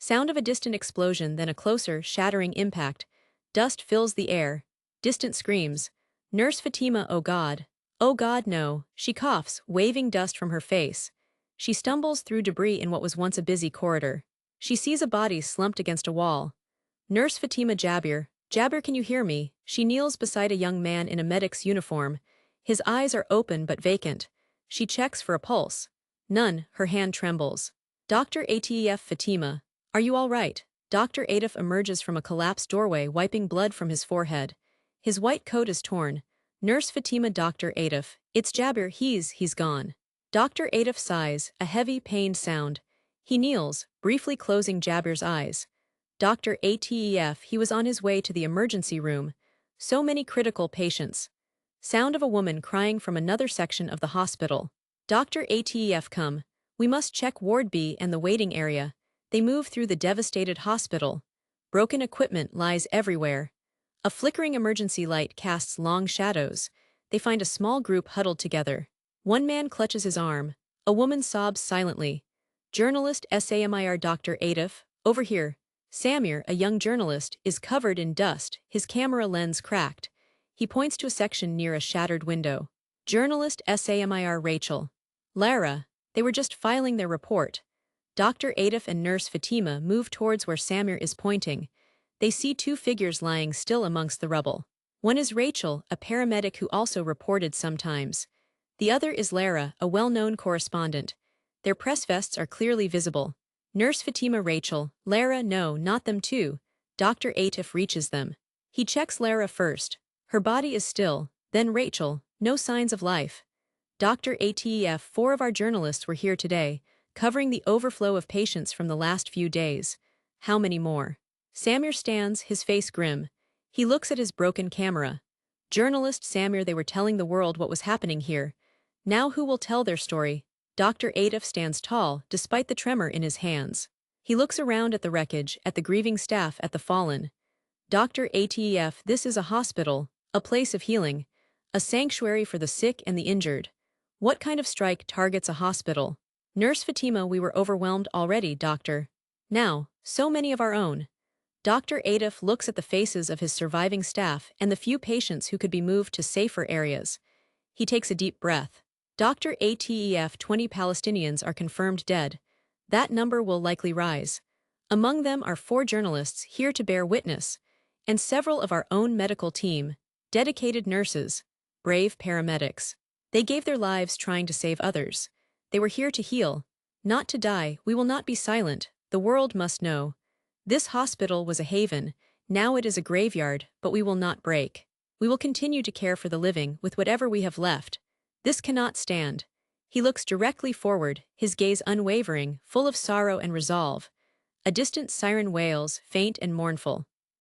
Sound of a distant explosion, then a closer, shattering impact. Dust fills the air. Distant screams. Nurse Fatima, oh God. Oh God, no. She coughs, waving dust from her face. She stumbles through debris in what was once a busy corridor. She sees a body slumped against a wall. Nurse Fatima, Jabir. Jabir, can you hear me? She kneels beside a young man in a medic's uniform. His eyes are open but vacant. She checks for a pulse. None, her hand trembles. Dr. Atef, Fatima. Are you all right? Dr. Atef emerges from a collapsed doorway, wiping blood from his forehead. His white coat is torn. Nurse Fatima, Dr. Atef. It's Jabir, he's gone. Dr. Atef sighs, a heavy, pained sound. He kneels, briefly closing Jabir's eyes. Dr. Atef, he was on his way to the emergency room. So many critical patients. Sound of a woman crying from another section of the hospital. Dr. Atef, come. We must check Ward B and the waiting area. They move through the devastated hospital. Broken equipment lies everywhere. A flickering emergency light casts long shadows. They find a small group huddled together. One man clutches his arm. A woman sobs silently. Journalist Samir, Dr. Atef, over here. Samir, a young journalist, is covered in dust, his camera lens cracked. He points to a section near a shattered window. Journalist Samir, Rachel. Lara. They were just filing their report. Dr. Atef and Nurse Fatima move towards where Samir is pointing. They see two figures lying still amongst the rubble. One is Rachel, a paramedic who also reported sometimes. The other is Lara, a well-known correspondent. Their press vests are clearly visible. Nurse Fatima, Rachel. Lara, no, not them too. Dr. Atef reaches them. He checks Lara first. Her body is still. Then Rachel, no signs of life. Dr. Atef, 4 of our journalists were here today, covering the overflow of patients from the last few days. How many more? Samir stands, his face grim. He looks at his broken camera. Journalist Samir, they were telling the world what was happening here. Now who will tell their story? Dr. Atef stands tall, despite the tremor in his hands. He looks around at the wreckage, at the grieving staff, at the fallen. Dr. Atef, this is a hospital, a place of healing, a sanctuary for the sick and the injured. What kind of strike targets a hospital? Nurse Fatima, we were overwhelmed already, doctor. Now, so many of our own. Dr. Atef looks at the faces of his surviving staff and the few patients who could be moved to safer areas. He takes a deep breath. Dr. Atef, 20 Palestinians are confirmed dead. That number will likely rise. Among them are 4 journalists here to bear witness, and several of our own medical team, dedicated nurses, brave paramedics. They gave their lives trying to save others. They were here to heal, not to die. We will not be silent. The world must know. This hospital was a haven, now it is a graveyard, but we will not break. We will continue to care for the living with whatever we have left. This cannot stand. He looks directly forward, his gaze unwavering, full of sorrow and resolve. A distant siren wails, faint and mournful.